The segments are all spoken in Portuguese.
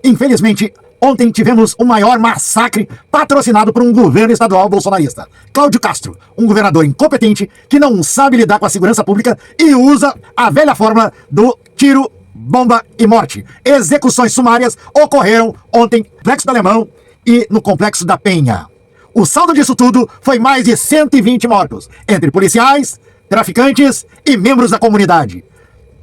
Infelizmente, ontem tivemos o maior massacre patrocinado por um governo estadual bolsonarista. Cláudio Castro, um governador incompetente que não sabe lidar com a segurança pública e usa a velha fórmula do tiro, bomba e morte. Execuções sumárias ocorreram ontem no Complexo do Alemão e no Complexo da Penha. O saldo disso tudo foi mais de 120 mortos, entre policiais, traficantes e membros da comunidade.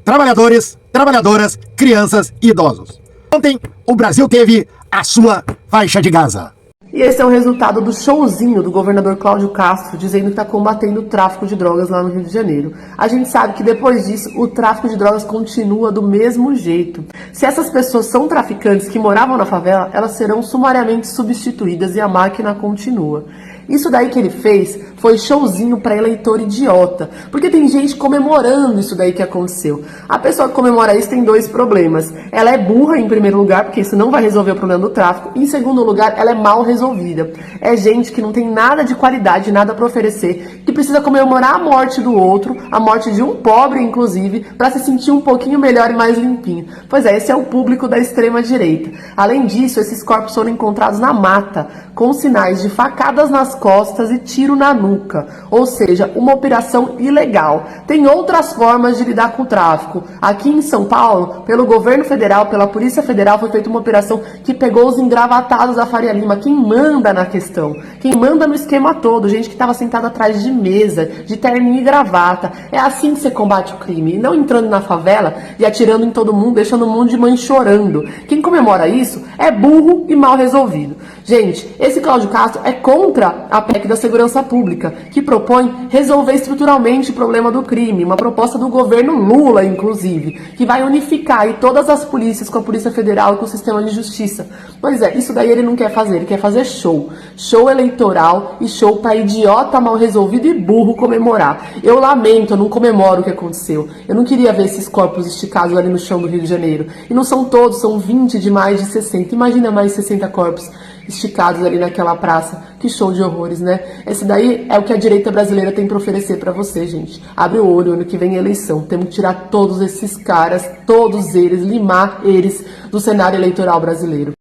Trabalhadores, trabalhadoras, crianças e idosos. Ontem, o Brasil teve a sua faixa de Gaza. E esse é o resultado do showzinho do governador Cláudio Castro, dizendo que está combatendo o tráfico de drogas lá no Rio de Janeiro. A gente sabe que depois disso, o tráfico de drogas continua do mesmo jeito. Se essas pessoas são traficantes que moravam na favela, elas serão sumariamente substituídas e a máquina continua. Isso daí que ele fez foi showzinho para eleitor idiota, porque tem gente comemorando isso daí que aconteceu. A pessoa que comemora isso tem dois problemas. Ela é burra em primeiro lugar, porque isso não vai resolver o problema do tráfico. E em segundo lugar, ela é mal resolvida. É gente que não tem nada de qualidade, nada para oferecer, que precisa comemorar a morte do outro, a morte de um pobre inclusive, para se sentir um pouquinho melhor e mais limpinho. Pois é, esse é o público da extrema direita. Além disso, esses corpos foram encontrados na mata, com sinais de facadas nas costas e tiro na nuca, ou seja, uma operação ilegal. Tem outras formas de lidar com o tráfico. Aqui em São Paulo, pelo governo federal, pela Polícia Federal, foi feita uma operação que pegou os engravatados da Faria Lima, quem manda na questão, quem manda no esquema todo, gente que estava sentada atrás de mesa, de terninho e gravata. É assim que você combate o crime, e não entrando na favela e atirando em todo mundo, deixando um monte de mãe chorando. Quem comemora isso é burro e mal resolvido. Gente, esse Cláudio Castro é contra a PEC da segurança pública, que propõe resolver estruturalmente o problema do crime, uma proposta do governo Lula, inclusive, que vai unificar aí todas as polícias com a Polícia Federal e com o sistema de justiça. Pois é, isso daí ele não quer fazer, ele quer fazer show. Show eleitoral e show para idiota mal resolvido e burro comemorar. Eu lamento, eu não comemoro o que aconteceu. Eu não queria ver esses corpos esticados ali no chão do Rio de Janeiro. E não são todos, são 20 de mais de 60. Imagina mais de 60 corpos esticados ali naquela praça. Que show de horrores, né? Esse daí é o que a direita brasileira tem para oferecer para você, gente. Abre o olho, ano que vem é eleição. Temos que tirar todos esses caras, todos eles, limar eles do cenário eleitoral brasileiro.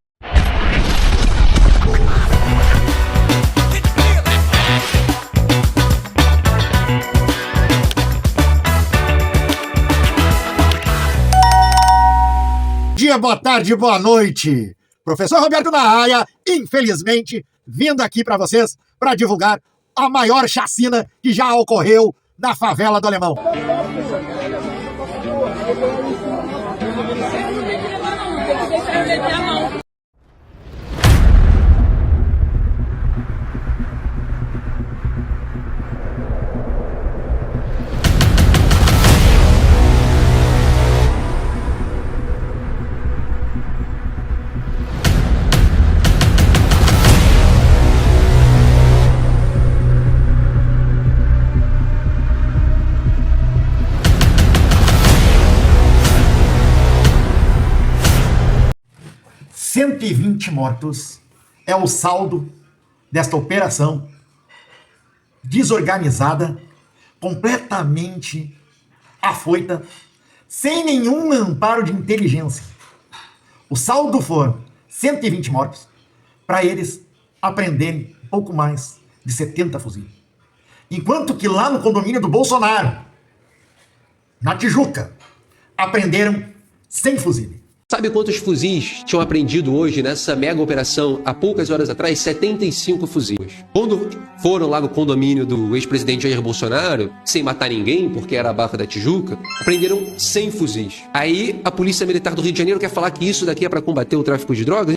Dia, boa tarde, boa noite. Professor Roberto Nahaia, infelizmente, vindo aqui para vocês para divulgar a maior chacina que já ocorreu na favela do Alemão. ...120 mortos é o saldo desta operação desorganizada, completamente afoita, sem nenhum amparo de inteligência. O saldo foram 120 mortos, para eles apreenderem pouco mais de 70 fuzis. Enquanto que lá no condomínio do Bolsonaro, na Tijuca, apreenderam 100 fuzis. Sabe quantos fuzis tinham apreendido hoje nessa mega operação há poucas horas atrás? 75 fuzis. Quando foram lá no condomínio do ex-presidente Jair Bolsonaro, sem matar ninguém, porque era a Barra da Tijuca, apreenderam 100 fuzis. Aí a Polícia Militar do Rio de Janeiro quer falar que isso daqui é para combater o tráfico de drogas?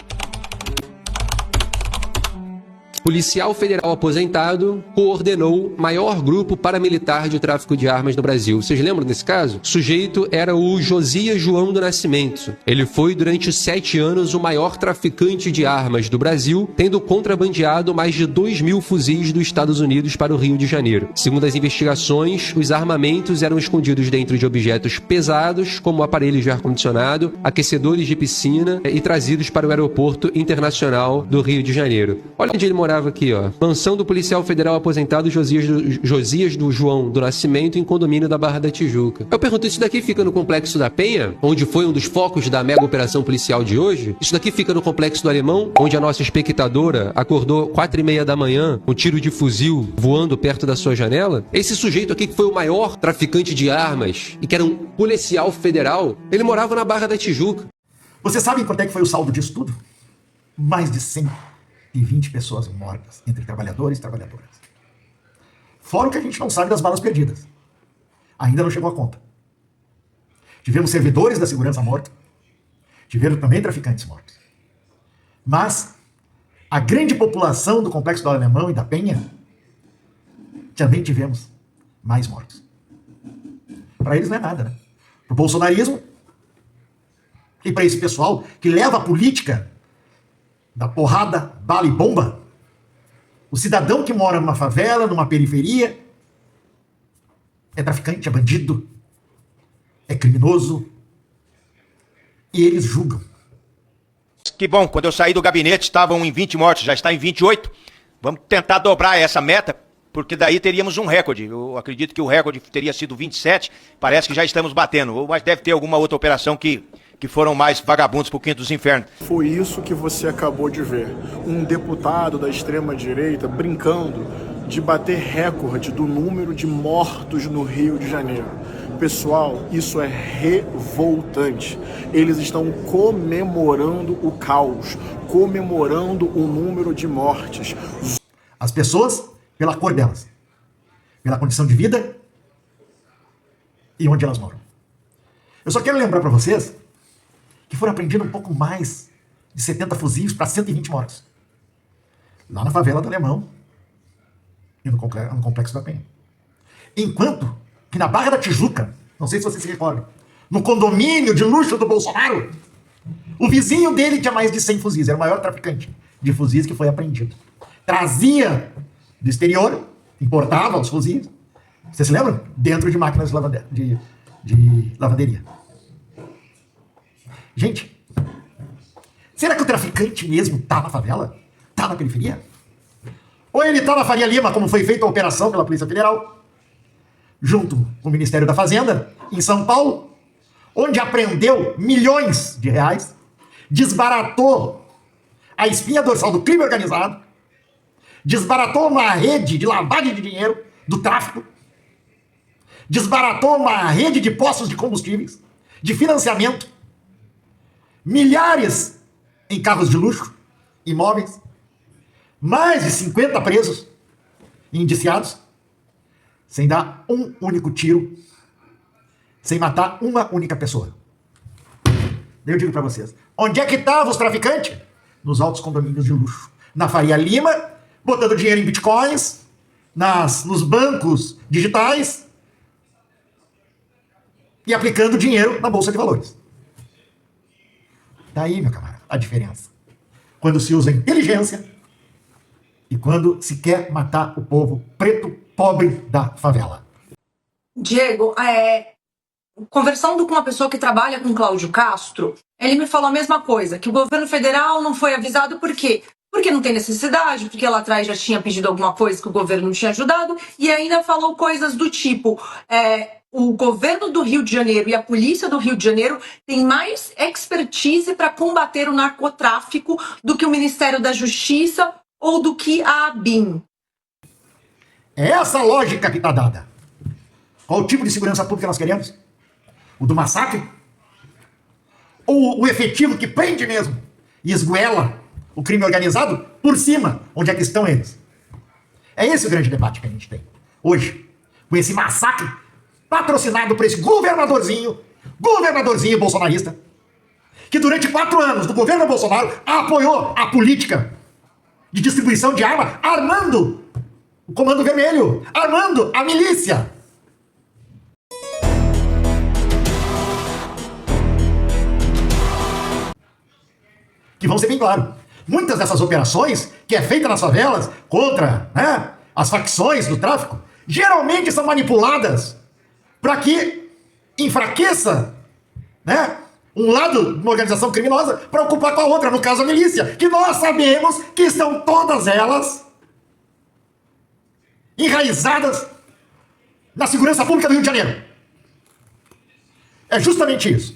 Policial federal aposentado coordenou maior grupo paramilitar de tráfico de armas no Brasil. Vocês lembram desse caso? O sujeito era o Josias João do Nascimento. Ele foi durante 7 anos o maior traficante de armas do Brasil, tendo contrabandeado mais de 2.000 fuzis dos Estados Unidos para o Rio de Janeiro. Segundo as investigações, os armamentos eram escondidos dentro de objetos pesados, como aparelhos de ar-condicionado, aquecedores de piscina e trazidos para o aeroporto internacional do Rio de Janeiro. Olha onde ele morava grava aqui, ó. Mansão do policial federal aposentado Josias do João do Nascimento em condomínio da Barra da Tijuca. Eu pergunto, isso daqui fica no Complexo da Penha, onde foi um dos focos da mega operação policial de hoje? Isso daqui fica no Complexo do Alemão, onde a nossa espectadora acordou 4h30 da manhã, um tiro de fuzil voando perto da sua janela? Esse sujeito aqui, que foi o maior traficante de armas e que era um policial federal, ele morava na Barra da Tijuca. Você sabe quanto é que foi o saldo disso tudo? Mais de 120 pessoas mortas, entre trabalhadores e trabalhadoras. Fora o que a gente não sabe das balas perdidas. Ainda não chegou a conta. Tivemos servidores da segurança mortos. Tiveram também traficantes mortos. Mas a grande população do Complexo do Alemão e da Penha, também tivemos mais mortos. Para eles não é nada, né? Para o bolsonarismo e para esse pessoal que leva a política da porrada, bala e bomba, o cidadão que mora numa favela, numa periferia, é traficante, é bandido, é criminoso, e eles julgam. Que bom, quando eu saí do gabinete estavam em 20 mortos, já está em 28. Vamos tentar dobrar essa meta, porque daí teríamos um recorde. Eu acredito que o recorde teria sido 27, parece que já estamos batendo, mas deve ter alguma outra operação que foram mais vagabundos pro quinto dos infernos. Foi isso que você acabou de ver. Um deputado da extrema-direita brincando de bater recorde do número de mortos no Rio de Janeiro. Pessoal, isso é revoltante. Eles estão comemorando o caos, comemorando o número de mortes. As pessoas, pela cor delas, pela condição de vida e onde elas moram. Eu só quero lembrar para vocês que foram apreendidos um pouco mais de 70 fuzis para 120 mortos. Lá na favela do Alemão e no Complexo da Penha. Enquanto que na Barra da Tijuca, não sei se vocês se recordam, no condomínio de luxo do Bolsonaro, o vizinho dele tinha mais de 100 fuzis, era o maior traficante de fuzis que foi apreendido. Trazia do exterior, importava os fuzis, vocês se lembram? Dentro de máquinas de lavanderia. Gente, será que o traficante mesmo tá na favela? Tá na periferia? Ou ele tá na Faria Lima, como foi feita a operação pela Polícia Federal, junto com o Ministério da Fazenda, em São Paulo, onde apreendeu milhões de reais, desbaratou a espinha dorsal do crime organizado, desbaratou uma rede de lavagem de dinheiro do tráfico, desbaratou uma rede de postos de combustíveis, de financiamento, milhares em carros de luxo, imóveis, mais de 50 presos e indiciados, sem dar um único tiro, sem matar uma única pessoa. Eu digo para vocês, onde é que estavam os traficantes? Nos altos condomínios de luxo. Na Faria Lima, botando dinheiro em bitcoins, nos bancos digitais e aplicando dinheiro na Bolsa de Valores. Daí, meu camarada, a diferença. Quando se usa inteligência e quando se quer matar o povo preto, pobre da favela. Diego, conversando com uma pessoa que trabalha com Cláudio Castro, ele me falou a mesma coisa, que o governo federal não foi avisado por quê? Porque não tem necessidade, porque lá atrás já tinha pedido alguma coisa que o governo não tinha ajudado, e ainda falou coisas do tipo, o governo do Rio de Janeiro e a polícia do Rio de Janeiro têm mais expertise para combater o narcotráfico do que o Ministério da Justiça ou do que a ABIN. É essa lógica que está dada. Qual o tipo de segurança pública nós queremos? O do massacre? Ou o efetivo que prende mesmo e esguela o crime organizado por cima? Onde é que estão eles? É esse o grande debate que a gente tem hoje, com esse massacre patrocinado por esse governadorzinho bolsonarista, que durante 4 anos do governo Bolsonaro apoiou a política de distribuição de arma, armando o Comando Vermelho, armando a milícia. Que vão ser bem claros. Muitas dessas operações que é feita nas favelas contra as facções do tráfico, geralmente são manipuladas para que enfraqueça um lado de uma organização criminosa para ocupar com a outra, no caso a milícia, que nós sabemos que estão todas elas enraizadas na segurança pública do Rio de Janeiro. É justamente isso.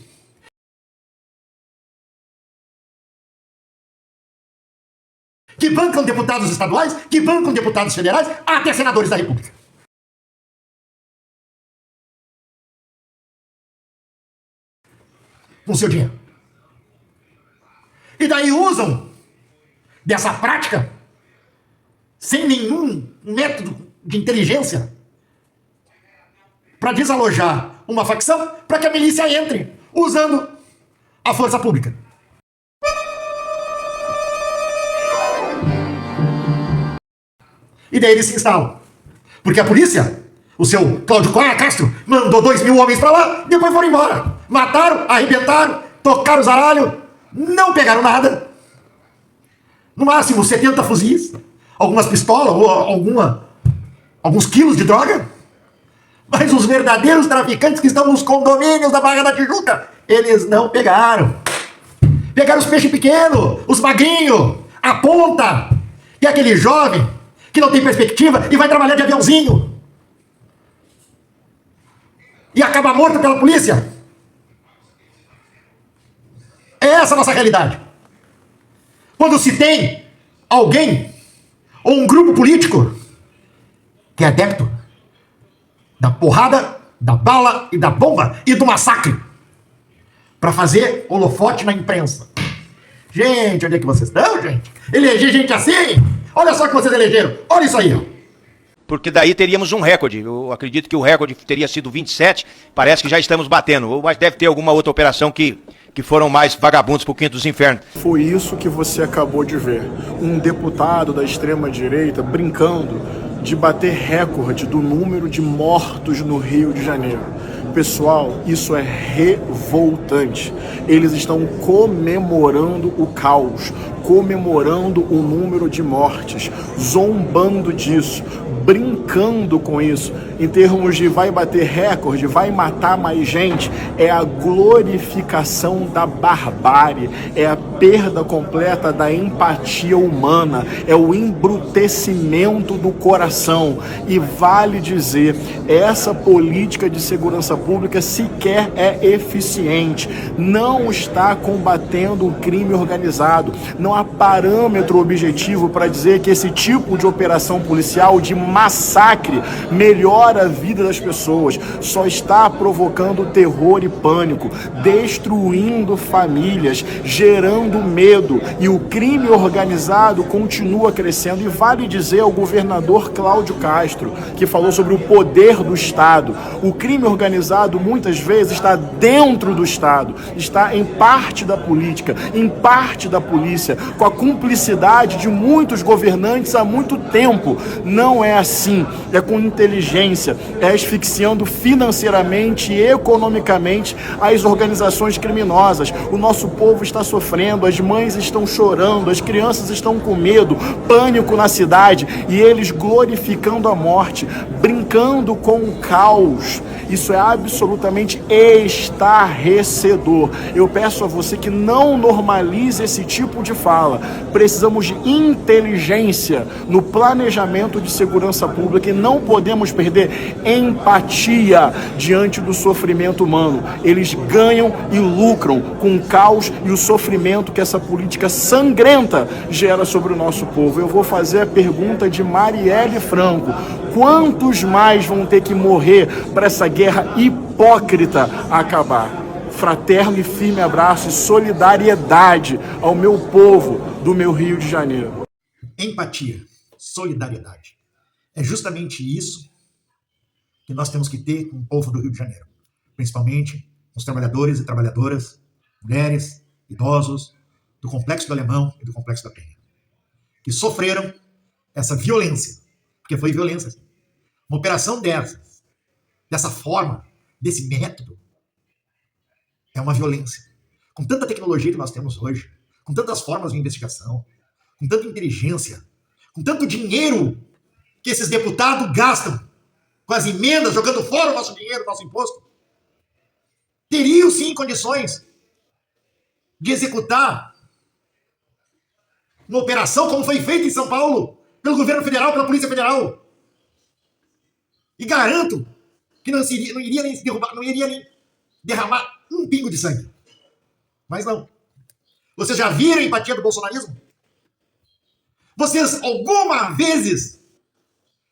Que bancam deputados estaduais, que bancam deputados federais, até senadores da República. Com seu dinheiro. E daí usam dessa prática, sem nenhum método de inteligência, para desalojar uma facção, para que a milícia entre, usando a força pública. E daí eles se instalam. Porque a polícia, o seu Cláudio Castro, mandou 2.000 homens para lá, depois foram embora. Mataram, arrebentaram, tocaram os aralhos, não pegaram nada. No máximo 70 fuzis, algumas pistolas ou alguns quilos de droga. Mas os verdadeiros traficantes que estão nos condomínios da Barra da Tijuca, eles não pegaram. Pegaram os peixes pequenos, os magrinhos, a ponta, que é aquele jovem que não tem perspectiva e vai trabalhar de aviãozinho. E acaba morto pela polícia. É essa a nossa realidade. Quando se tem alguém ou um grupo político que é adepto da porrada, da bala e da bomba e do massacre para fazer holofote na imprensa. Gente, onde é que vocês estão, gente? Eleger gente assim? Olha só que vocês elegeram. Olha isso aí, ó. Porque daí teríamos um recorde. Eu acredito que o recorde teria sido 27. Parece que já estamos batendo. Mas deve ter alguma outra operação que foram mais vagabundos pro quinto dos infernos. Foi isso que você acabou de ver. Um deputado da extrema-direita brincando de bater recorde do número de mortos no Rio de Janeiro. Pessoal, isso é revoltante. Eles estão comemorando o caos, comemorando o número de mortes, zombando disso, brincando com isso, em termos de vai bater recorde, vai matar mais gente. É a glorificação da barbárie, é a perda completa da empatia humana, é o embrutecimento do coração. E vale dizer, essa política de segurança pública sequer é eficiente, não está combatendo o crime organizado, não há parâmetro objetivo para dizer que esse tipo de operação policial de massacre melhora a vida das pessoas, só está provocando terror e pânico, destruindo famílias, gerando medo, e o crime organizado continua crescendo. E vale dizer ao governador Cláudio Castro, que falou sobre o poder do Estado, o crime organizado muitas vezes está dentro do Estado, está em parte da política, em parte da polícia, com a cumplicidade de muitos governantes há muito tempo. Não é assim, é com inteligência, é asfixiando financeiramente e economicamente as organizações criminosas. O nosso povo está sofrendo, as mães estão chorando, as crianças estão com medo, pânico na cidade, e eles glorificando a morte, brincando com o caos. Isso é absolutamente estarrecedor. Eu peço a você que não normalize esse tipo de fala. Precisamos de inteligência no planejamento de segurança pública e não podemos perder empatia diante do sofrimento humano. Eles ganham e lucram com o caos e o sofrimento que essa política sangrenta gera sobre o nosso povo. Eu vou fazer a pergunta de Marielle Franco: quantos mais vão ter que morrer para essa guerra hipócrita acabar? Fraterno e firme abraço e solidariedade ao meu povo do meu Rio de Janeiro. Empatia, solidariedade. É justamente isso que nós temos que ter com o povo do Rio de Janeiro. Principalmente os trabalhadores e trabalhadoras, mulheres, idosos, do Complexo do Alemão e do Complexo da Penha, que sofreram essa violência, porque foi violência. Uma operação dessa forma, desse método, é uma violência. Com tanta tecnologia que nós temos hoje, com tantas formas de investigação, com tanta inteligência, com tanto dinheiro que esses deputados gastam com as emendas, jogando fora o nosso dinheiro, o nosso imposto, teriam sim condições de executar uma operação como foi feita em São Paulo, pelo governo federal, pela Polícia Federal. E garanto que não iria nem derrubar, não iria nem derramar um pingo de sangue. Mas não. Vocês já viram a empatia do bolsonarismo? Vocês alguma vezes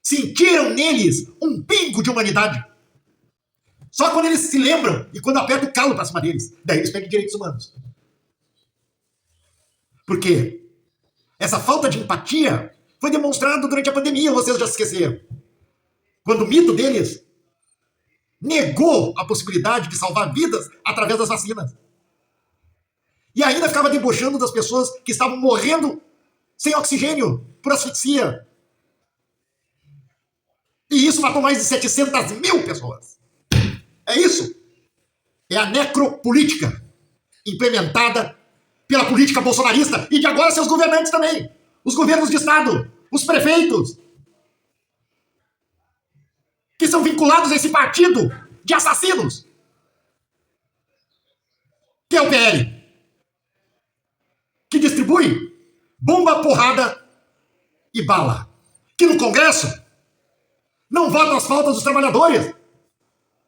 sentiram neles um pingo de humanidade? Só quando eles se lembram e quando aperta o calo pra cima deles. Daí eles pedem direitos humanos. Por quê? Essa falta de empatia foi demonstrada durante a pandemia, vocês já se esqueceram. Quando o mito deles negou a possibilidade de salvar vidas através das vacinas. E ainda ficava debochando das pessoas que estavam morrendo sem oxigênio, por asfixia. E isso matou mais de 700 mil pessoas. É isso. É a necropolítica implementada pela política bolsonarista e de agora seus governantes também. Os governos de estado, os prefeitos, que são vinculados a esse partido de assassinos, que é o PL, que distribui bomba, porrada e bala, que no Congresso não vota as faltas dos trabalhadores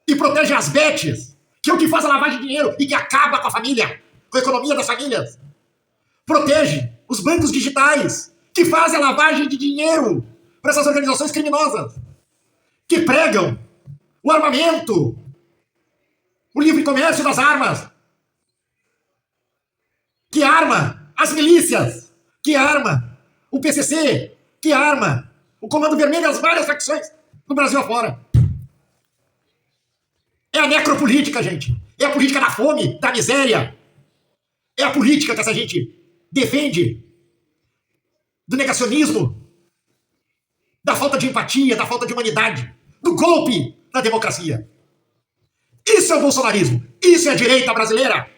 e protege as betes, que é o que faz a lavagem de dinheiro e que acaba com a família, com a economia das famílias. Protege os bancos digitais, que fazem a lavagem de dinheiro para essas organizações criminosas, que pregam o armamento, o livre comércio das armas, que arma as milícias, que arma o PCC, que arma o Comando Vermelho e as várias facções do Brasil afora. É a necropolítica, gente. É a política da fome, da miséria. É a política que essa gente defende do negacionismo, da falta de empatia, da falta de humanidade, do golpe na democracia. Isso é o bolsonarismo. Isso é a direita brasileira.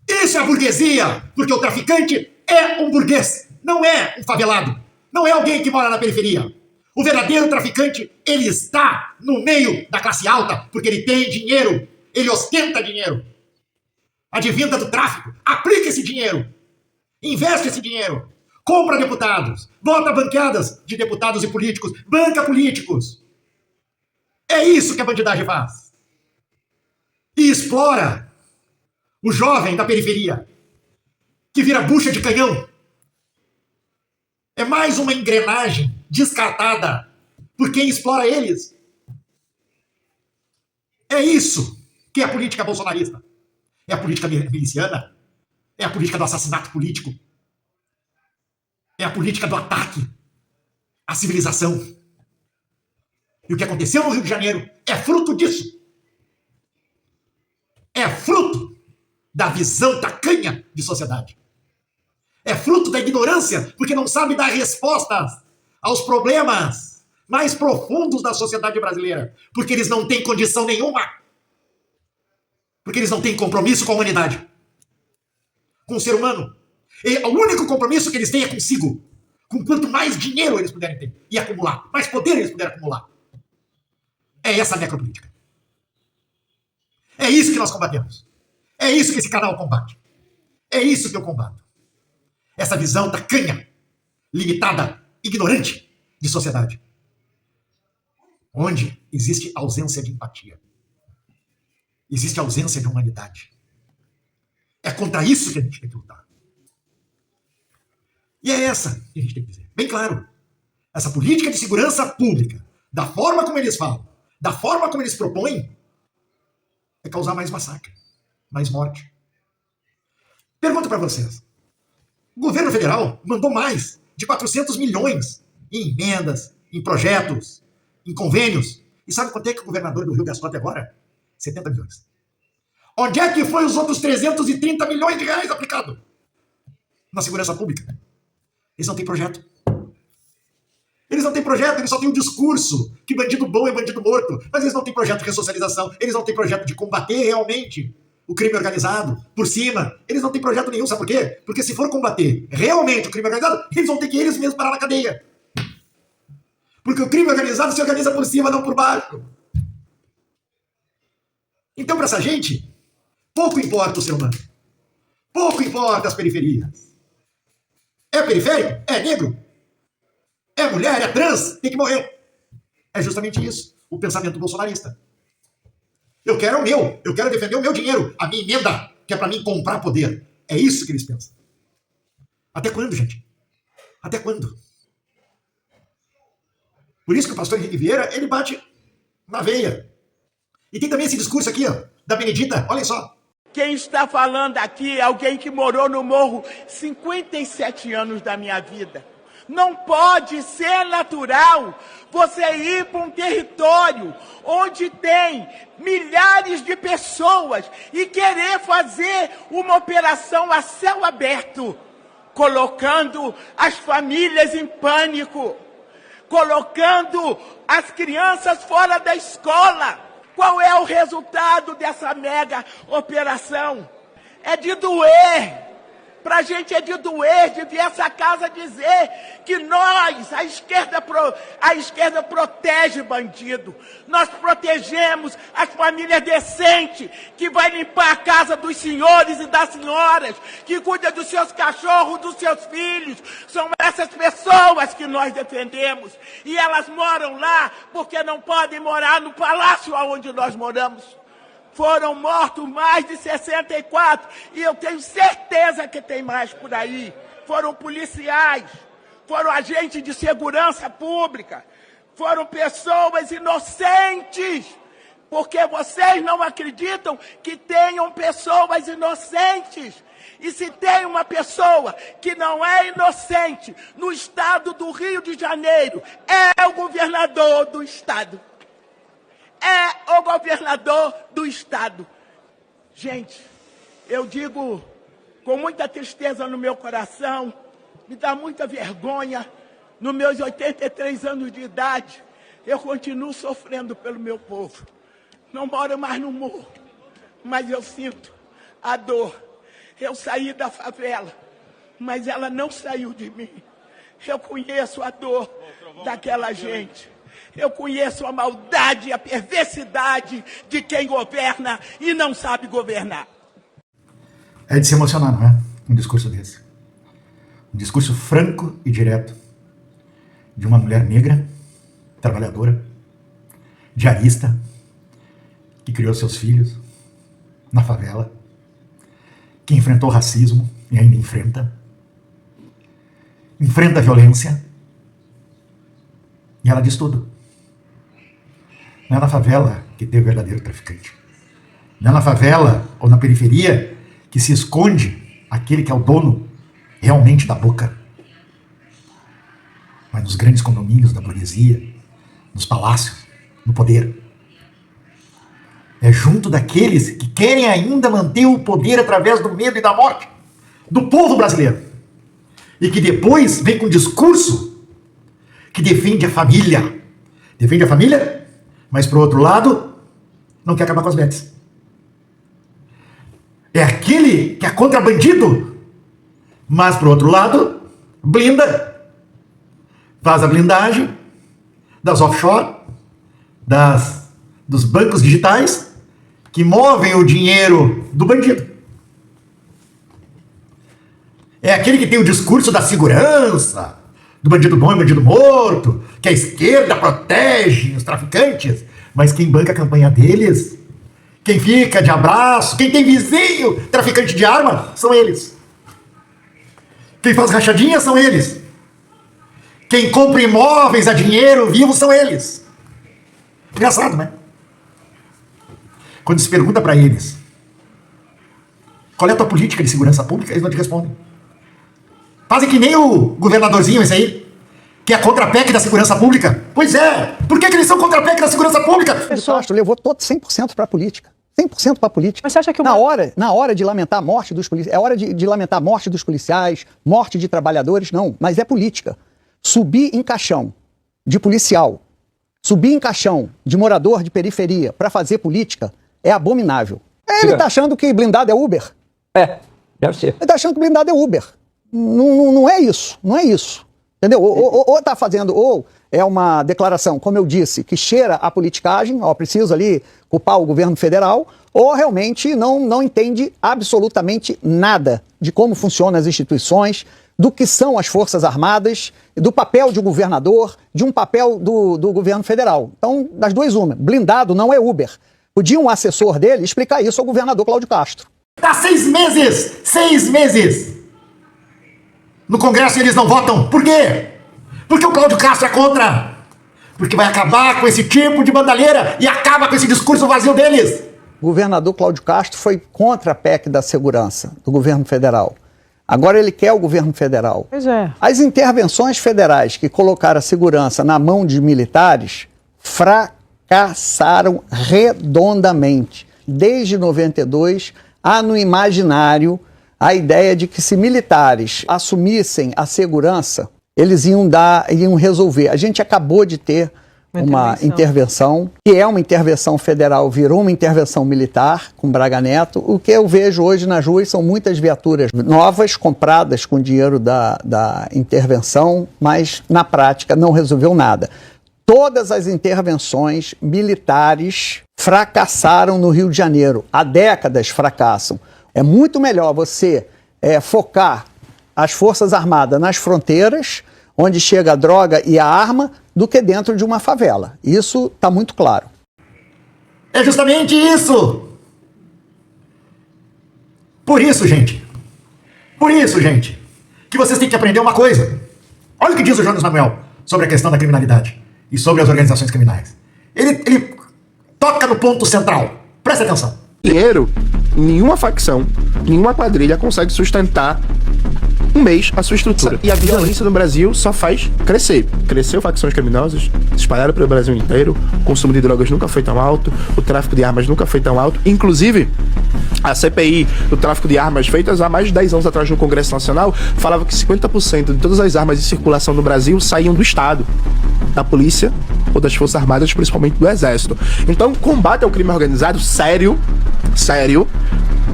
Isso é a burguesia, porque o traficante é um burguês, não é um favelado, não é alguém que mora na periferia. O verdadeiro traficante, ele está no meio da classe alta, porque ele tem dinheiro, ele ostenta dinheiro. Advinda do tráfico, aplica esse dinheiro, investe esse dinheiro, compra deputados, bota bancadas de deputados e políticos, banca políticos. É isso que a bandidagem faz. E explora o jovem da periferia, que vira bucha de canhão. É mais uma engrenagem descartada por quem explora eles. É isso que é a política bolsonarista. É a política miliciana. É a política do assassinato político. É a política do ataque à civilização. E o que aconteceu no Rio de Janeiro é fruto disso. É fruto da visão tacanha de sociedade. É fruto da ignorância, porque não sabe dar respostas aos problemas mais profundos da sociedade brasileira. Porque eles não têm condição nenhuma. Porque eles não têm compromisso com a humanidade. Com o ser humano. E o único compromisso que eles têm é consigo. Com quanto mais dinheiro eles puderem ter e acumular, mais poder eles puderem acumular. É essa a necropolítica. É isso que nós combatemos. É isso que esse canal combate. É isso que eu combato. Essa visão tacanha, limitada, ignorante de sociedade. Onde existe ausência de empatia. Existe ausência de humanidade. É contra isso que a gente tem que lutar. E é essa que a gente tem que dizer. Bem claro. Essa política de segurança pública, da forma como eles falam, da forma como eles propõem, é causar mais massacre, mais morte. Pergunto para vocês. O governo federal mandou mais de 400 milhões em emendas, em projetos, em convênios. E sabe quanto é que o governador do Rio gastou até agora? 70 milhões. Onde é que foi os outros 330 milhões de reais aplicados? Na segurança pública. Eles não têm projeto. Eles não têm projeto, eles só têm um discurso que bandido bom é bandido morto. Mas eles não têm projeto de ressocialização, eles não têm projeto de combater realmente o crime organizado por cima. Eles não têm projeto nenhum, sabe por quê? Porque se for combater realmente o crime organizado, eles vão ter que eles mesmos parar na cadeia. Porque o crime organizado se organiza por cima, não por baixo. Então, para essa gente, pouco importa o ser humano. Pouco importa as periferias. É periférico? É negro? É mulher? É trans? Tem que morrer. É justamente isso, o pensamento bolsonarista. Eu quero o meu, eu quero defender o meu dinheiro, a minha emenda, que é para mim comprar poder. É isso que eles pensam. Até quando, gente? Até quando? Por isso que o pastor Henrique Vieira, ele bate na veia. E tem também esse discurso aqui, ó, da Benedita, olhem só. Quem está falando aqui é alguém que morou no morro 57 anos da minha vida. Não pode ser natural você ir para um território onde tem milhares de pessoas e querer fazer uma operação a céu aberto, colocando as famílias em pânico, colocando as crianças fora da escola. Qual é o resultado dessa mega operação? É de doer. Pra gente é de doer, de ver essa casa dizer que nós, a esquerda protege bandido. Nós protegemos as famílias decentes, que vai limpar a casa dos senhores e das senhoras, que cuida dos seus cachorros, dos seus filhos. São essas pessoas que nós defendemos. E elas moram lá porque não podem morar no palácio onde nós moramos. Foram mortos mais de 64 e eu tenho certeza que tem mais por aí. Foram policiais, foram agentes de segurança pública, foram pessoas inocentes, porque vocês não acreditam que tenham pessoas inocentes. E se tem uma pessoa que não é inocente no estado do Rio de Janeiro, é o governador do estado. É o governador do estado. Gente, eu digo com muita tristeza no meu coração, me dá muita vergonha, nos meus 83 anos de idade, eu continuo sofrendo pelo meu povo. Não moro mais no morro, mas eu sinto a dor. Eu saí da favela, mas ela não saiu de mim. Eu conheço a dor daquela gente. Eu conheço a maldade e a perversidade de quem governa e não sabe governar. É de se emocionar, não é? Um discurso desse. Um discurso franco e direto de uma mulher negra, trabalhadora, diarista, que criou seus filhos na favela, que enfrentou racismo e ainda enfrenta a violência, e ela diz tudo. Não é na favela que tem o verdadeiro traficante. Não é na favela ou na periferia que se esconde aquele que é o dono realmente da boca. Mas nos grandes condomínios da burguesia, nos palácios, no poder. É junto daqueles que querem ainda manter o poder através do medo e da morte do povo brasileiro. E que depois vem com um discurso que defende a família. Defende a família, mas, por outro lado, não quer acabar com as bets. É aquele que é contra bandido, mas, por outro lado, blinda. Faz a blindagem das offshore, dos bancos digitais, que movem o dinheiro do bandido. É aquele que tem o discurso da segurança, do bandido bom e bandido morto, que a esquerda protege os traficantes, mas quem banca a campanha deles, quem fica de abraço, quem tem vizinho traficante de arma, são eles. Quem faz rachadinha são eles. Quem compra imóveis a dinheiro vivo são eles. Engraçado, né? Quando se pergunta para eles qual é a tua política de segurança pública, eles não te respondem. Fazem que nem o governadorzinho esse aí, que é contra a PEC da segurança pública. Pois é, por que eles são contra a PEC da segurança pública? O Castro levou todo 100% para a política. 100% para a política. Mas você acha que na hora de lamentar a morte dos policiais, é hora de lamentar a morte dos policiais, morte de trabalhadores, não, mas é política. Subir em caixão de policial, subir em caixão de morador de periferia para fazer política é abominável. Ele tá achando que blindado é Uber? É, deve ser. Ele tá achando que blindado é Uber. Não é isso, não é isso. Entendeu? Ou tá fazendo, ou é uma declaração, como eu disse, que cheira a politicagem, ó, preciso ali culpar o governo federal, ou realmente não entende absolutamente nada de como funcionam as instituições, do que são as Forças Armadas, do papel de um governador, de um papel do governo federal. Então, das duas, uma. Blindado não é Uber. Podia um assessor dele explicar isso ao governador Cláudio Castro. Tá 6 meses! 6 meses! No Congresso eles não votam. Por quê? Porque o Cláudio Castro é contra. Porque vai acabar com esse tipo de bandalheira e acaba com esse discurso vazio deles. O governador Cláudio Castro foi contra a PEC da segurança do governo federal. Agora ele quer o governo federal. Pois é. As intervenções federais que colocaram a segurança na mão de militares fracassaram redondamente. Desde 92, há no imaginário a ideia de que se militares assumissem a segurança, eles iam resolver. A gente acabou de ter uma intervenção, que é uma intervenção federal, virou uma intervenção militar com Braga Neto. O que eu vejo hoje nas ruas são muitas viaturas novas, compradas com dinheiro da intervenção, mas na prática não resolveu nada. Todas as intervenções militares fracassaram no Rio de Janeiro. Há décadas fracassam. É muito melhor você focar as Forças Armadas nas fronteiras, onde chega a droga e a arma, do que dentro de uma favela. Isso está muito claro. É justamente isso! Por isso, gente, que vocês têm que aprender uma coisa. Olha o que diz o Jones Manuel sobre a questão da criminalidade e sobre as organizações criminais. Ele toca no ponto central. Presta atenção. Dinheiro, nenhuma facção, nenhuma quadrilha consegue sustentar um mês a sua estrutura. E a violência no Brasil só faz crescer. Cresceu facções criminosas, se espalharam pelo Brasil inteiro, o consumo de drogas nunca foi tão alto, o tráfico de armas nunca foi tão alto. Inclusive, a CPI do tráfico de armas, feitas há mais de 10 anos atrás no Congresso Nacional, falava que 50% de todas as armas em circulação no Brasil saíam do Estado, da polícia ou das Forças Armadas, principalmente do Exército. Então, combate ao crime organizado, sério,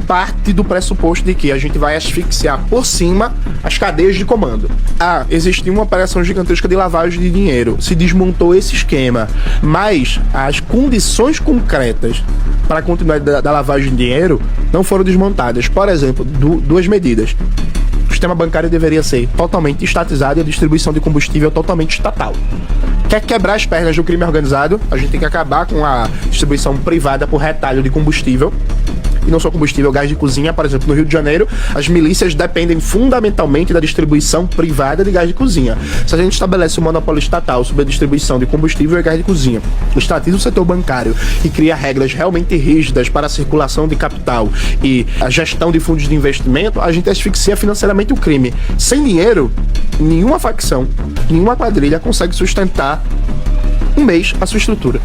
parte do pressuposto de que a gente vai asfixiar por cima as cadeias de comando. Existia uma operação gigantesca de lavagem de dinheiro, se desmontou esse esquema, mas as condições concretas para a continuidade da lavagem de dinheiro não foram desmontadas. Por exemplo, duas medidas. O sistema bancário deveria ser totalmente estatizado e a distribuição de combustível totalmente estatal. Quer quebrar as pernas do crime organizado? A gente tem que acabar com a distribuição privada por retalho de combustível. E não só combustível, gás de cozinha. Por exemplo, no Rio de Janeiro, as milícias dependem fundamentalmente da distribuição privada de gás de cozinha. Se a gente estabelece um monopólio estatal sobre a distribuição de combustível e gás de cozinha, estatiza o setor bancário e cria regras realmente rígidas para a circulação de capital e a gestão de fundos de investimento, a gente asfixia financeiramente o crime. Sem dinheiro, nenhuma facção, nenhuma quadrilha consegue sustentar um mês a sua estrutura.